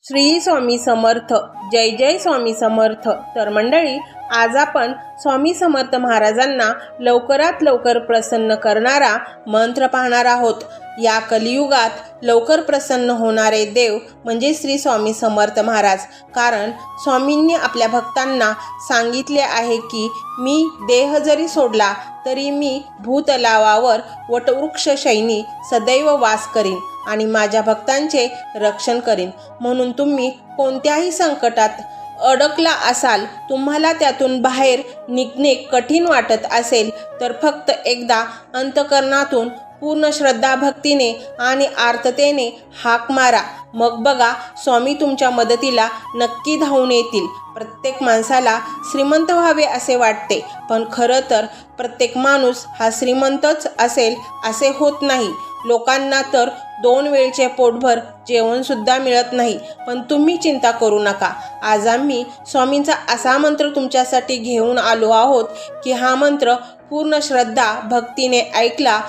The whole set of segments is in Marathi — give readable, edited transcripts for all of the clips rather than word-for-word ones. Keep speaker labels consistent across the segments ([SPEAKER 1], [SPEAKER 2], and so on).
[SPEAKER 1] श्री स्वामी समर्थ. जय जय स्वामी समर्थ. तर मंडळी, आज आपण स्वामी समर्थ महाराजांना लवकरात लवकर प्रसन्न करणारा मंत्र पाहणार आहोत. या कलियुगात लवकर प्रसन्न होणारे देव म्हणजे श्री स्वामी समर्थ महाराज. कारण स्वामींनी आपल्या भक्तांना सांगितले आहे की मी देह जरी सोडला तरी मी भूतलावावर वटवृक्षशयनी सदैव वास करीन आणि माझ्या भक्तांचे रक्षण करीन. म्हणून तुम्ही कोणत्याही संकटात अडकला असाल, तुम्हाला त्यातून बाहेर निघणे कठीण वाटत असेल तर फक्त एकदा अंतःकरणातून पूर्ण श्रद्धा भक्तीने आणि आर्ततेने हाक मारा. मग बघा, स्वामी तुमच्या मदतीला नक्की धावून येतील. प्रत्येक माणसाला श्रीमंत व्हावे असे वाटते, पण खरं तर प्रत्येक माणूस हा श्रीमंतच असेल असे होत नाही. लोकांना तर 2 वेळचे पोटभर जेवण सुद्धा मिळत नाही. पण तुम्ही चिंता करू नका. आज आम्ही स्वामींचा असा मंत्र तुमच्यासाठी घेऊन आलो आहोत की हा मंत्र पूर्ण श्रद्धा भक्तीने ऐकला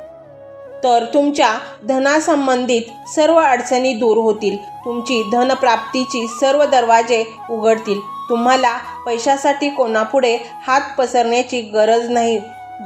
[SPEAKER 1] तर तुमच्या धनासंबंधित सर्व अडचणी दूर होतील. तुमची धनप्राप्तीची सर्व दरवाजे उघडतील. तुम्हाला पैशासाठी कोणापुढे हात पसरण्याची गरज नाही.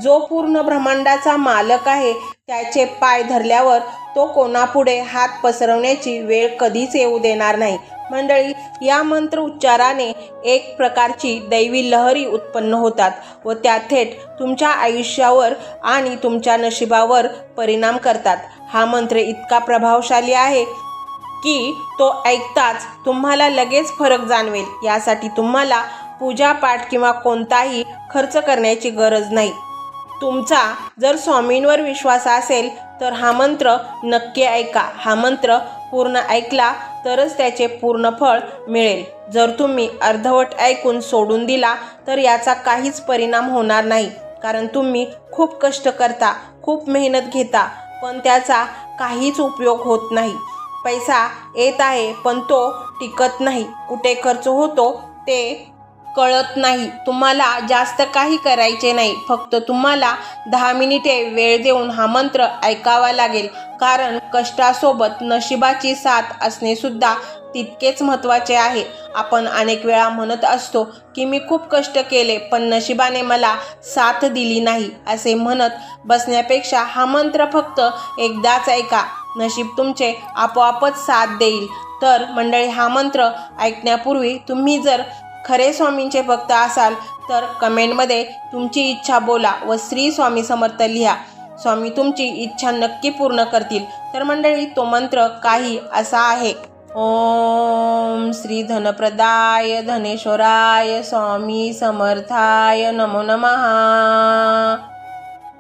[SPEAKER 1] जो पूर्ण ब्रह्मांडाचा मालक आहे त्याचे पाय धरल्यावर तो कोणापुढे हात पसरवण्याची वेळ कधीच येऊ देणार नाही. मंडळी, या मंत्र उच्चाराने एक प्रकारची दैवी लहरी उत्पन्न होतात व त्या थेट तुमच्या आयुष्यावर आणि तुमच्या नशिबावर परिणाम करतात. हा मंत्र इतका प्रभावशाली आहे की तो ऐकताच तुम्हाला लगेच फरक जाणवेल. यासाठी तुम्हाला पूजापाठ किंवा कोणताही खर्च करण्याची गरज नाही. तुमचा जर स्वामींवर विश्वास असेल तर हा मंत्र नक्की ऐका. हा मंत्र पूर्ण ऐकला तरच त्याचे पूर्ण फळ मिळेल. जर तुम्ही अर्धवट ऐकून सोडून दिला तर याचा काहीच परिणाम होणार नाही. कारण तुम्ही खूप कष्ट करता, खूप मेहनत घेता, पण त्याचा काहीच उपयोग होत नाही. पैसा येत आहे पण तो टिकत नाही. कुठे खर्च होतो ते कळत नाही. तुम्हाला जास्त काही करायचे नाही. फक्त तुम्हाला 10 मिनिटे वेळ देऊन हा मंत्र ऐकावा लागेल. कारण कष्टासोबत नशिबाची साथ असणे सुद्धा तितकेच महत्त्वाचे आहे. आपण अनेक वेळा म्हणत असतो की मी खूप कष्ट केले पण नशिबाने मला साथ दिली नाही. असे म्हणत बसण्यापेक्षा हा मंत्र फक्त एकदाच ऐका. नशीब तुमचे आपोआपच साथ देईल. तर मंडळी, हा मंत्र ऐकण्यापूर्वी तुम्ही जर खरे स्वामींचे भक्त असाल तर कमेंटमध्ये तुमची इच्छा बोला व श्री स्वामी समर्थ लिहा. स्वामी तुमची इच्छा नक्की पूर्ण करतील. तर मंडळी, तो मंत्र काही असा आहे. ओम श्री धनप्रदाय धनेश्वराय स्वामी समर्थाय नमो नमः.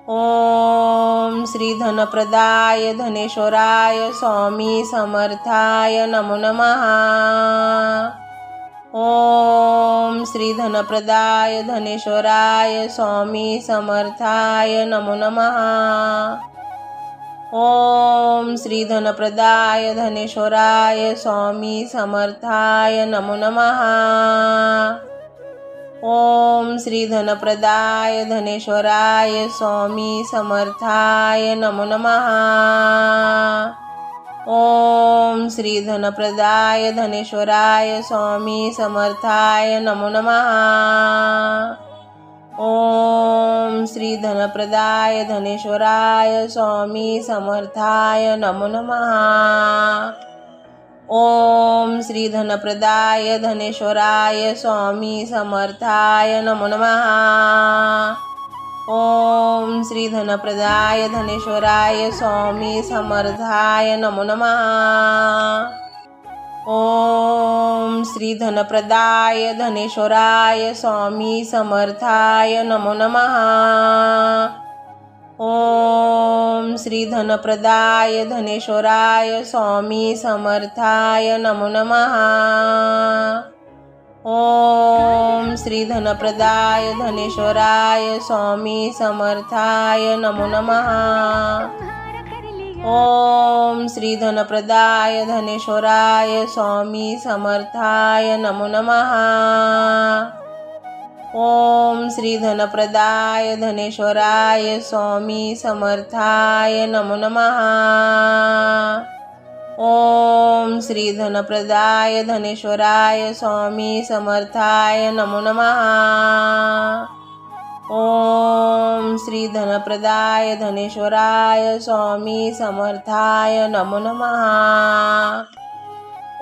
[SPEAKER 1] ओम श्री धनप्रदाय धनेश्वराय स्वामी समर्थाय नमो नमः. ओम श्री धनप्रदाय धनेश्वराय स्वामी समर्थाय नमो नमः. ओम श्री धनप्रदाय धनेश्वराय स्वामी समर्थाय नमो नमः. ओम श्री धनप्रदाय धनेश्वराय स्वामी समर्थाय नमो नमः. ओम श्री धनप्रदाय धनेश्वराय स्वामी समर्थाय नमो नमः. ओम श्री धनप्रदाय धनेश्वराय स्वामी समर्थाय नमो नमः. ओम श्री धनप्रदाय धनेश्वराय स्वामी समर्थाय नमो नमः. ओम श्री धनप्रदाय धनेश्वराय स्वामी समर्थाय नमो नमः. ओम श्री धनप्रदाय धनेश्वराय स्वामी समर्थाय नमो नमः. ओम श्री धनप्रदाय धनेश्वराय स्वामी समर्थाय नमो नमः. ओम श्री धनप्रदाय धनेश्वराय स्वामी समर्थाय नमो नमः. ओम श्री धनप्रदाय धनेश्वराय स्वामी समर्थाय नमो नमः. ओम श्री धनप्रदाय धनेश्वराय स्वामी समर्थाय नमो नमः. ओम श्री धनप्रदाय धनेश्वराय स्वामी समर्थाय नमो नमः। ओम श्री धनप्रदाय धनेश्वराय स्वामी समर्थाय नमो नमः।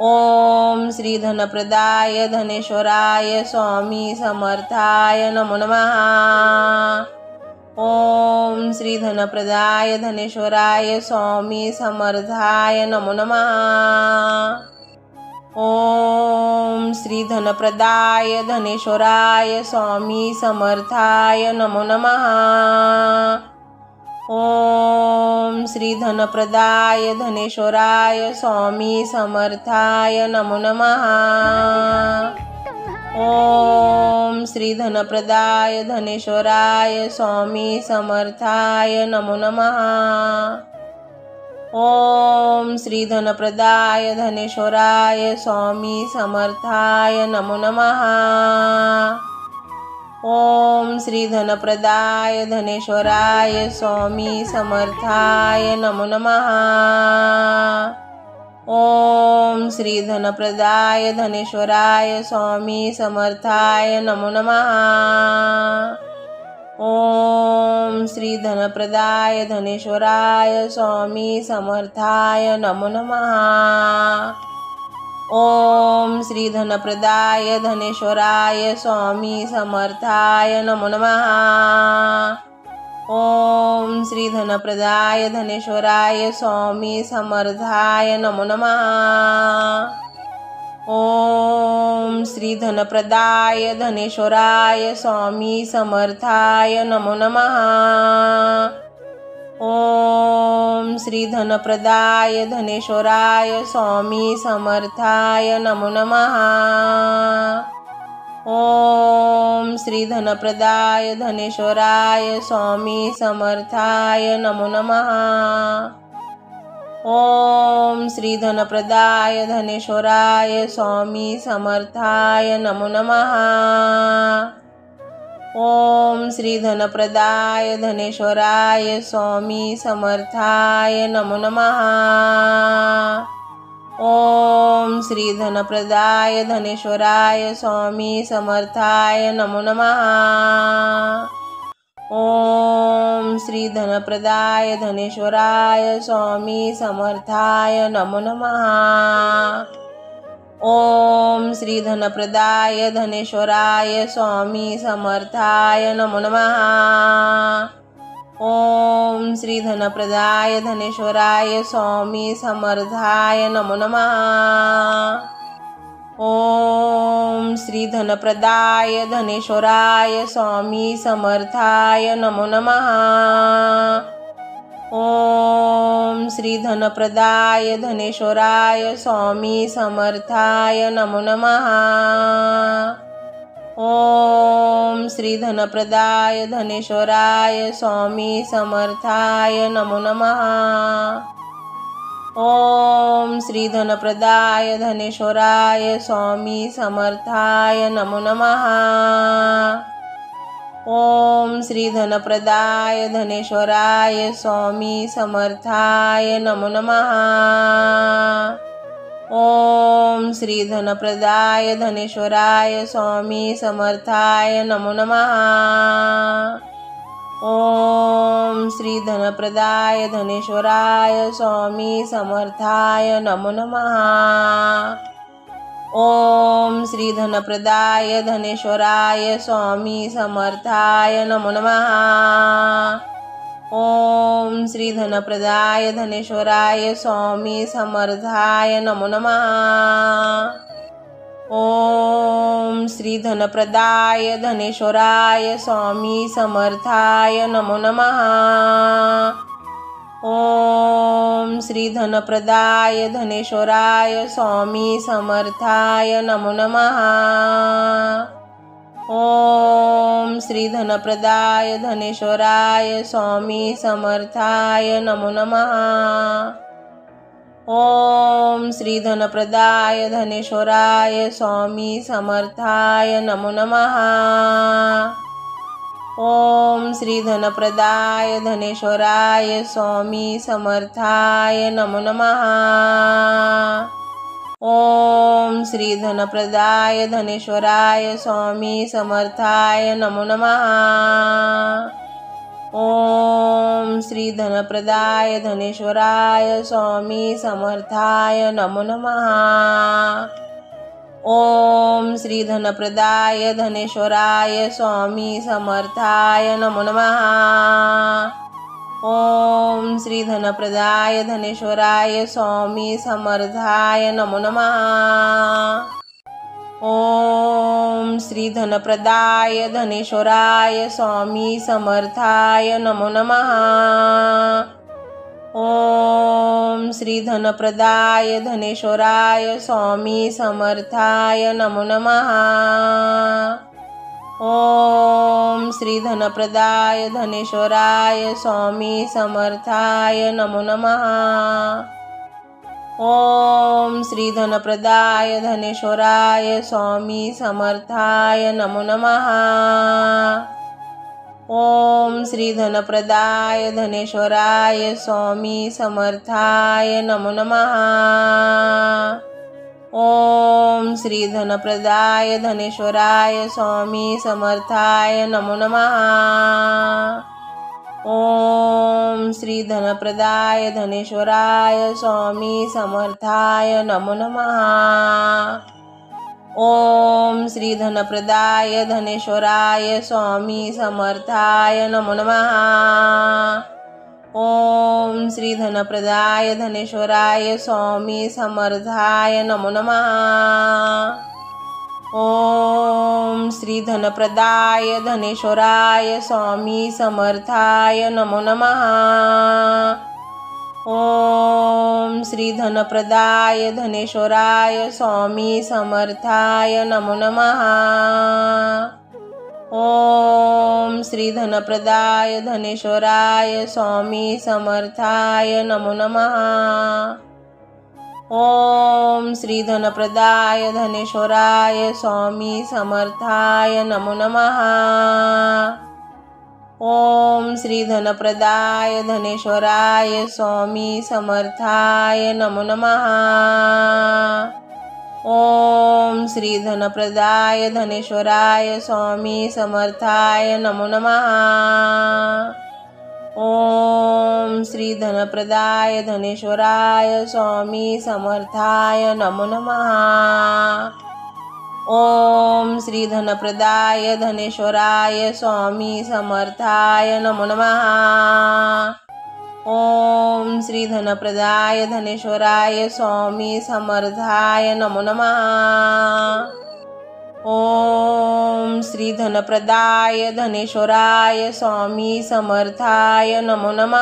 [SPEAKER 1] ओम श्री धनप्रदाय धनेश्वराय स्वामी समर्थाय नमो नमः। ओम श्री धनप्रदाय धनेश्वराय स्वामी समर्थाय नमो नमः। ओम श्री धनप्रदाय धनेश्वराय स्वामी समर्थाय नमो नमः। ओम श्री धनप्रदाय धनेश्वराय स्वामी समर्थाय नमो नमः। ओम श्री धनप्रदाय धनेश्वराय स्वामी समर्थाय नमो नमः। ओम श्री धनप्रदाय धनेश्वराय स्वामी समर्थाय नमो नमः। ओम श्री धनप्रदाय धनेश्वराय स्वामी समर्थाय नमो नमः। ओम श्री धनप्रदाय धनेश्वराय स्वामी समर्थाय नमो नमः। ओम श्री धनप्रदाय धनेश्वराय स्वामी समर्थाय नमो नमः। ओम श्री धनप्रदाय धनेश्वराय स्वामी समर्थाय नमो नमः। ओम श्री धनप्रदाय धनेश्वराय स्वामी समर्थाय नमो नमः। ओम श्री धनप्रदाय धनेश्वराय स्वामी समर्थाय नमो नमः। ओम श्री धनप्रदाय धनेश्वराय स्वामी समर्थाय नमो नमः। ओम श्री धनप्रदाय धनेश्वराय स्वामी समर्थाय नमो नमः। ओम श्री धनप्रदाय धनेश्वराय स्वामी समर्थाय नमो नमः। ओम श्री धनप्रदाय धनेश्वराय स्वामी समर्थाय नमो नमः। ओम श्री धनप्रदाय धनेश्वराय स्वामी समर्थाय नमो नमः। ओम श्री धनप्रदाय धनेश्वराय स्वामी समर्थाय नमो नमः। ओम श्री धनप्रदाय धनेश्वराय स्वामी समर्थाय नमो नमः। ओम श्री धनप्रदाय धनेश्वराय स्वामी समर्थाय नमो नमः। ओम श्री धनप्रदाय धनेश्वराय स्वामी समर्थाय नमो नमः। ओम श्री धनप्रदाय धनेश्वराय स्वामी समर्थाय नमो नमः। ओम श्री धनप्रदाय धनेश्वराय स्वामी समर्थाय नमो नमः। ओम श्री धनप्रदाय धनेश्वराय स्वामी समर्थाय नमो नमः। ओम श्री धनप्रदाय धनेश्वराय स्वामी समर्थाय नमो नमः। ओम श्री धनप्रदाय धनेश्वराय स्वामी समर्थाय नमो नमः। ओम श्री धनप्रदाय धनेश्वराय स्वामी समर्थाय नमो नमः। ओम श्री धनप्रदाय धनेश्वराय स्वामी समर्थाय नमो नमः। ओम श्री धनप्रदाय धनेश्वराय स्वामी समर्थाय नमो नमः। ओम श्री धनप्रदाय धनेश्वराय स्वामी समर्थाय नमो नमः। ओम श्री धनप्रदाय धनेश्वराय स्वामी समर्थाय नमो नमः। ओम श्री धनप्रदाय धनेश्वराय स्वामी समर्थाय नमो नमः। ओम श्री धनप्रदाय धनेश्वराय स्वामी समर्थाय नमो नमः। ओम श्री धनप्रदाय धनेश्वराय स्वामी समर्थाय नमो नमः। ओम श्री धनप्रदाय धनेश्वराय स्वामी समर्थाय नमो नमः। ओम श्री धनप्रदाय धनेश्वराय स्वामी समर्थाय नमो नमः। ओम श्री धनप्रदाय धनेश्वराय स्वामी समर्थाय नमो नमः। ओम श्री धनप्रदाय धनेश्वराय स्वामी समर्थाय नमो नमः। ओम श्री धनप्रदाय धनेश्वराय स्वामी समर्थाय नमो नमः। ओम श्री धनप्रदाय धनेश्वराय स्वामी समर्थाय नमो नमः। ओम श्री धनप्रदाय धनेश्वराय स्वामी समर्थाय नमो नमः। ओम श्री धनप्रदाय धनेश्वराय स्वामी समर्थाय नमो नमः। ओम श्री धनप्रदाय धनेश्वराय स्वामी समर्थाय नमो नमः। ओम श्री धनप्रदाय धनेश्वराय स्वामी समर्थाय नमो नमः। ओम श्री धनप्रदाय धनेश्वराय स्वामी समर्थाय नमो नमः। ओम श्री धनप्रदाय धनेश्वराय स्वामी समर्थाय नमो नमः। ओम श्री धनप्रदाय धनेश्वराय स्वामी समर्थाय नमो नमः। ओम श्री धनप्रदाय धनेश्वराय स्वामी समर्थाय नमो नमः। ओम श्री धनप्रदाय धनेश्वराय स्वामी समर्थाय नमो नमः। ओम श्री धनप्रदाय धनेश्वराय स्वामी समर्थाय नमो नमः। ओम श्री धनप्रदाय धनेश्वराय स्वामी समर्थाय नमो नमः। ओम श्री धनप्रदाय धनेश्वराय स्वामी समर्थाय नमो नमः। ओम श्री धनप्रदाय धनेश्वराय स्वामी समर्थाय नमो नमः। ओम श्री धनप्रदाय धनेश्वराय स्वामी समर्थाय नमो नमः। ओम श्री धनप्रदाय धनेश्वराय स्वामी समर्थाय नमो नमः। ओम श्री धनप्रदाय धनेश्वराय स्वामी समर्थाय नमो नमः। ओम श्री धनप्रदाय धनेश्वराय स्वामी समर्थाय नमो नमः।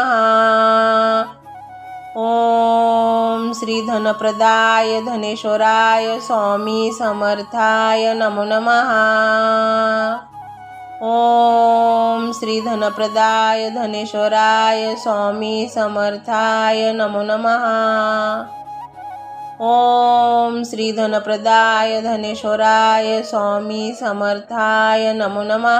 [SPEAKER 1] ओम श्री धनप्रदाय धनेश्वराय स्वामी समर्थाय नमो नमः। ओम श्री धनप्रदाय धनेश्वराय स्वामी समर्थाय नमो नमः। ओम श्री धनप्रदाय धनेश्वराय स्वामी समर्थाय नमो नमः।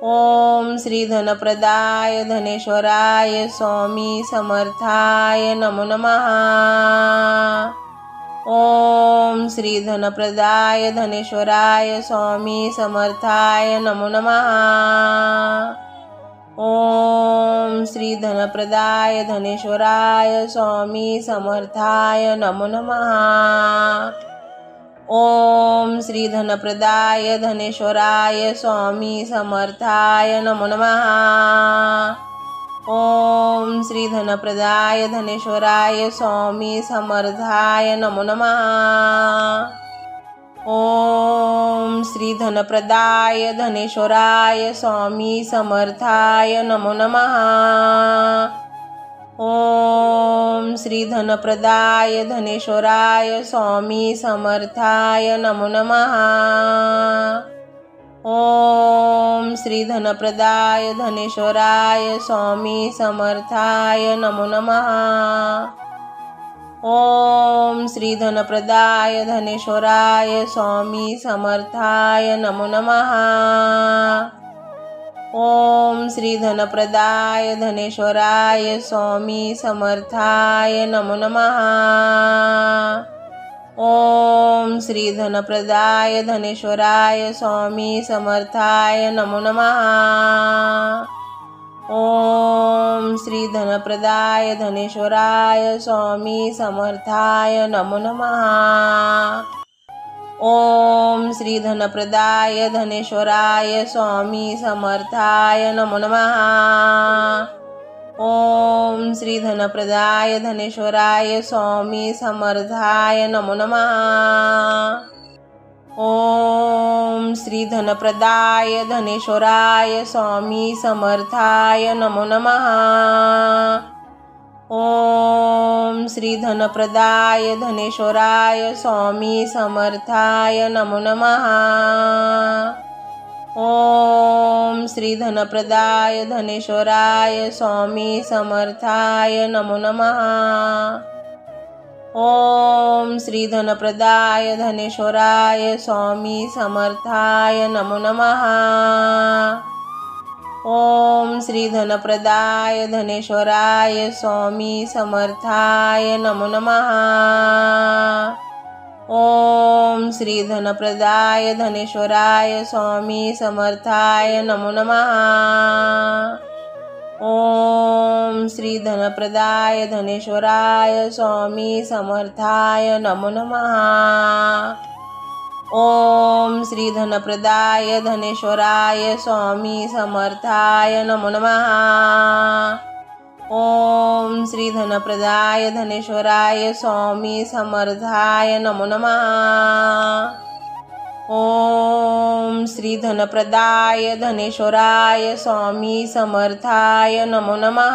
[SPEAKER 1] ओम श्री धनप्रदाय धनेश्वराय स्वामी समर्थाय नमो नमः। ओम श्री धनप्रदाय धनेश्वराय स्वामी समर्थाय नमो नमः। ओम श्री धनप्रदाय धनेश्वराय स्वामी समर्थाय नमो नमः। ओम श्री धनप्रदाय धनेश्वराय स्वामी समर्थाय नमो नमः। ओम श्री धनप्रदाय धनेश्वराय स्वामी समर्थाय नमो नमः। ओम श्री धनप्रदाय धनेश्वराय स्वामी समर्थाय नमो नमः। ओम श्री धनप्रदाय धनेश्वराय स्वामी समर्थाय नमो नमः। ओम श्री धनप्रदाय धनेश्वराय स्वामी समर्थाय नमो नमः। ओम श्री धनप्रदाय धनेश्वराय स्वामी समर्थाय नमो नमः। ओम श्री धनप्रदाय धनेश्वराय स्वामी समर्थाय नमो नमः। ओम श्री धनप्रदाय धनेश्वराय स्वामी समर्थाय नमो नमः। ओम श्री धनप्रदाय धनेश्वराय स्वामी समर्थाय नमो नमः। ओम श्री धनप्रदाय धनेश्वराय स्वामी समर्थाय नमो नमः। ओम श्री धनप्रदाय धनेश्वराय स्वामी समर्थाय नमो नमः। ओम श्री धनप्रदाय धनेश्वराय स्वामी समर्थाय नमो नमः। ओम श्री धनप्रदाय धनेश्वराय स्वामी समर्थाय नमो नमः। ओम श्री धनप्रदाय धनेश्वराय स्वामी समर्थाय नमो नमः। ओम श्री धनप्रदाय धनेश्वराय स्वामी समर्थाय नमो नमः। ओम श्री धनप्रदाय धनेश्वराय स्वामी समर्थाय नमो नमः। ओम श्री धनप्रदाय धनेश्वराय स्वामी समर्थाय नमो नमः। ओम श्री धनप्रदाय धनेश्वराय स्वामी समर्थाय नमो नमः। ओम श्री धनप्रदाय धनेश्वराय स्वामी समर्थाय नमो नमः। ओम श्री धनप्रदाय धनेश्वराय स्वामी समर्थाय नमो नमः। ओम श्री धनप्रदाय धनेश्वराय स्वामी समर्थाय नमो नमः।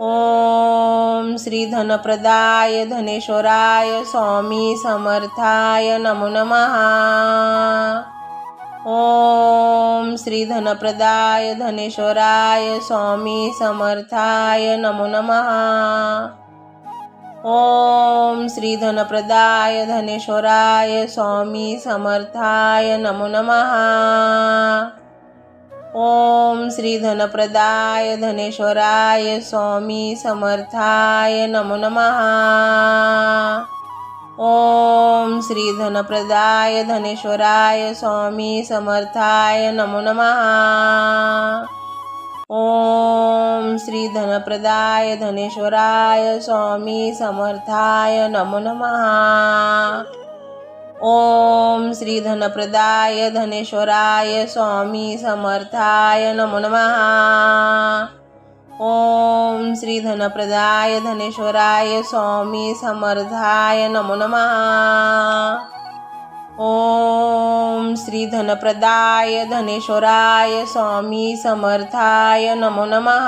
[SPEAKER 1] ओम श्री धनप्रदाय धनेश्वराय स्वामी समर्थाय नमो नमः। ओम श्री धनप्रदाय धनेश्वराय स्वामी समर्थाय नमो नमः। ओम श्री धनप्रदाय धनेश्वराय स्वामी समर्थाय नमो नमः। ओम श्री धनप्रदाय धनेश्वराय स्वामी समर्थाय नमो नमः। ओम श्री धनप्रदाय धनेश्वराय स्वामी समर्थाय नमो नमः। ओम श्री धनप्रदाय धनेश्वराय स्वामी समर्थाय नमो नमः। ओम श्री धनप्रदाय धनेश्वराय स्वामी समर्थाय नमो नमः। ओम श्री धनप्रदाय धनेश्वराय स्वामी समर्थाय नमो नमः। ओम श्री धनप्रदाय धनेश्वराय स्वामी समर्थाय नमो नमः।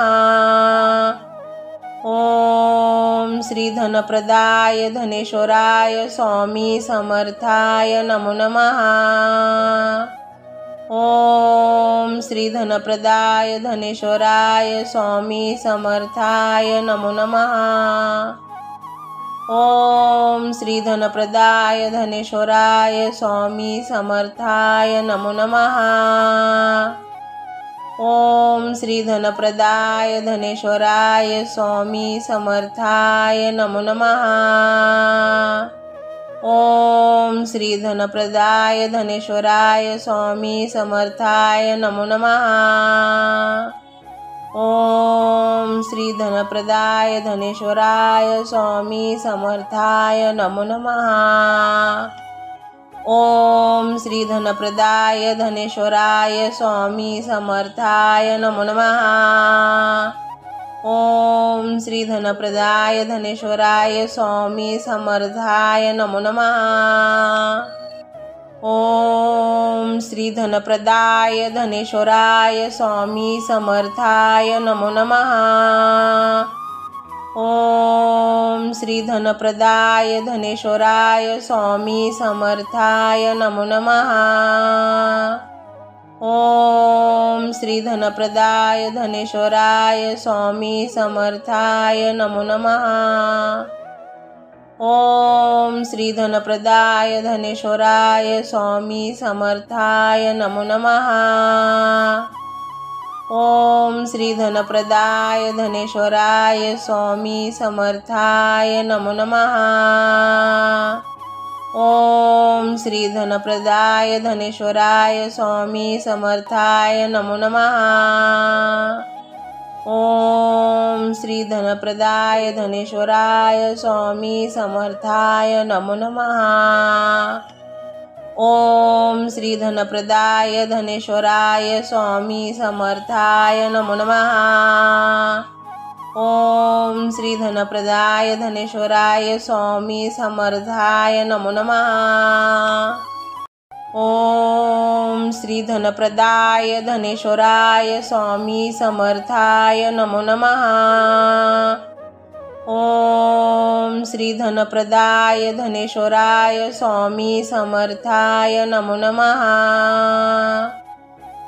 [SPEAKER 1] ओम श्री धनप्रदाय धनेश्वराय स्वामी समर्थाय नमो नमः। ओम श्री धनप्रदाय धनेश्वराय स्वामी समर्थाय नमो नमः। ओम श्री धनप्रदाय धनेश्वराय स्वामी समर्थाय नमो नमः। ओम श्री धनप्रदाय धनेश्वराय स्वामी समर्थाय नमो नमः। ओम श्री धनप्रदाय धनेश्वराय स्वामी समर्थाय नमो नमः। ओम श्री धनप्रदाय धनेश्वराय स्वामी समर्थाय नमो नमः। ओम श्री धनप्रदाय धनेश्वराय स्वामी समर्थाय नमो नमः। ओम श्री धनप्रदाय धनेश्वराय स्वामी समर्थाय नमो नमः। ओम श्री धनप्रदाय धनेश्वराय स्वामी समर्थाय नमो नमः। ओम श्री धनप्रदाय धनेश्वराय स्वामी समर्थाय नमो नमः। ओम श्री धनप्रदाय धनेश्वराय स्वामी समर्थाय नमो नमः। ओम श्री धनप्रदाय धनेश्वराय स्वामी समर्थाय नमो नमः। ओम श्री धनप्रदाय धनेश्वराय स्वामी समर्थाय नमो नमः। ओम श्री धनप्रदाय धनेश्वराय स्वामी समर्थाय नमो नमः। ओम श्री धनप्रदाय धनेश्वराय स्वामी समर्थाय नमो नमः। ओम श्री धनप्रदाय धनेश्वराय स्वामी समर्थाय नमो नमः। ओम श्री धनप्रदाय धनेश्वराय स्वामी समर्थाय नमो नमः। ओम श्री धनप्रदाय धनेश्वराय स्वामी समर्थाय नमो नमः। ओम श्री धनप्रदाय धनेश्वराय स्वामी समर्थाय नमो नमः।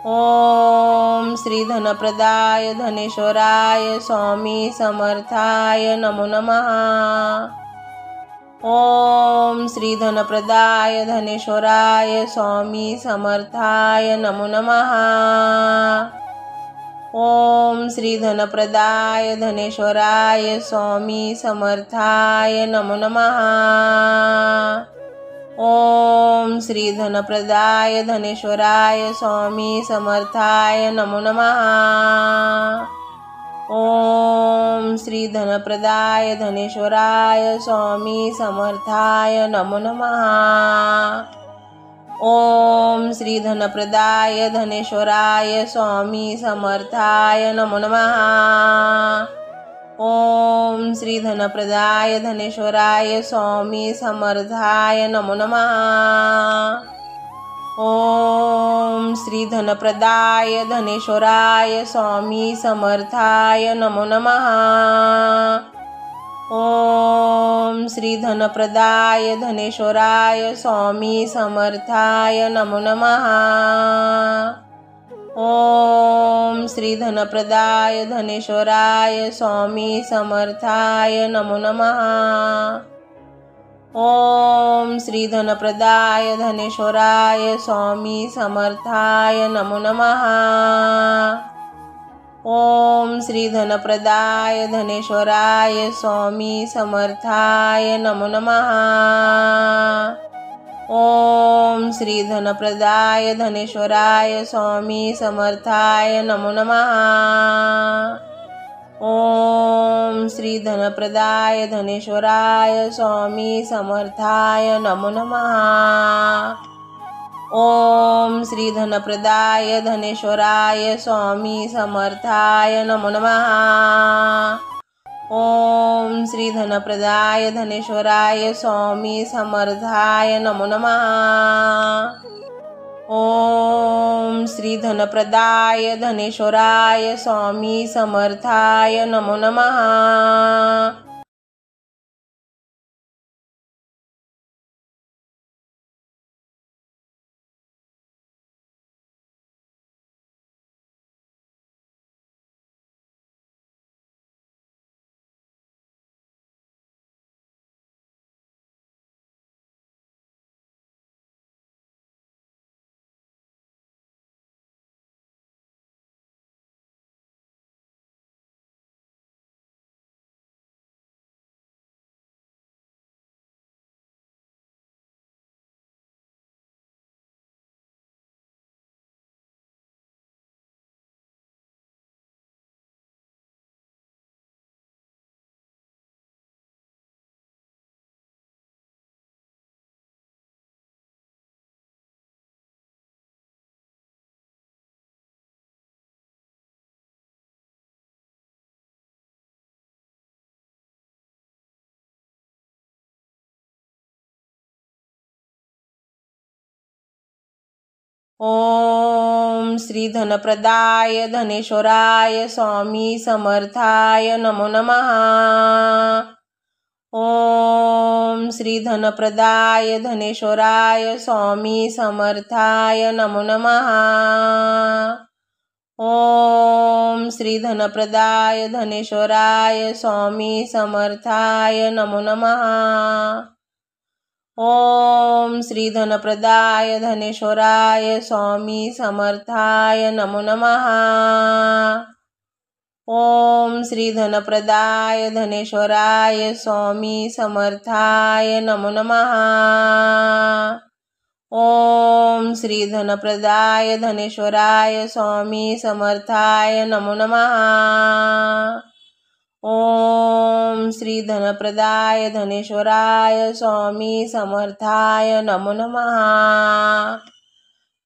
[SPEAKER 1] ओम श्री धनप्रदाय धनेश्वराय स्वामी समर्थाय नमो नमः। ओम श्री धनप्रदाय धनेश्वराय स्वामी समर्थाय नमो नमः। ओम श्री धनप्रदाय धनेश्वराय स्वामी समर्थाय नमो नमः। ओम श्री धनप्रदाय धनेश्वराय स्वामी समर्थाय नमो नमः। ओम श्री धनप्रदाय धनेश्वराय स्वामी समर्थाय नमो नमः। ओम श्री धनप्रदाय धनेश्वराय स्वामी समर्थाय नमो नमः। ओम श्री धनप्रदाय धनेश्वराय स्वामी समर्थाय नमो नमः। ओम श्री धनप्रदाय धनेश्वराय स्वामी समर्थाय नमो नमः। ओम श्री धनप्रदाय धनेश्वराय स्वामी समर्थाय नमो नमः। ओम श्री धनप्रदाय धनेश्वराय स्वामी समर्थाय नमो नमः। ओम श्री धनप्रदाय धनेश्वराय स्वामी समर्थाय नमो नमः। ओम श्री धनप्रदाय धनेश्वराय स्वामी समर्थाय नमो नमः। ओम श्री धनप्रदाय धनेश्वराय स्वामी समर्थाय नमो नमः। ओम श्री धनप्रदाय धनेश्वराय स्वामी समर्थाय नमो नमः। ओम श्री धनप्रदाय धनेश्वराय स्वामी समर्थाय नमो नमः। ओम श्री धनप्रदाय धनेश्वराय स्वामी समर्थाय नमो नमः। ओम श्री धनप्रदाय धनेश्वराय स्वामी समर्थाय नमो नमः। ओम श्री धनप्रदाय धनेश्वराय स्वामी समर्थाय नमो नमः। ओम श्री धनप्रदाय धनेश्वराय स्वामी समर्थाय नमो नमः। ओम श्री धनप्रदाय धनेश्वराय स्वामी समर्थाय नमो नमः। ओम श्री धनप्रदाय धनेश्वराय स्वामी समर्थाय नमो नमः। ओम श्री धनप्रदाय धनेश्वराय स्वामी समर्थाय नमो नमः। ओम श्री धनप्रदाय धनेश्वराय स्वामी समर्थाय नमो नमः। ओम श्री धनप्रदाय धनेश्वराय स्वामी समर्थाय नमो नमः।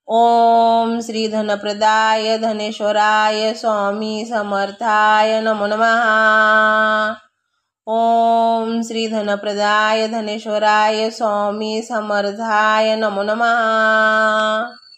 [SPEAKER 1] ओम श्री धनप्रदाय धनेश्वराय स्वामी समर्थाय नमो नमः। ओम श्री धनप्रदाय धनेश्वराय स्वामी समर्थाय नमो नमः।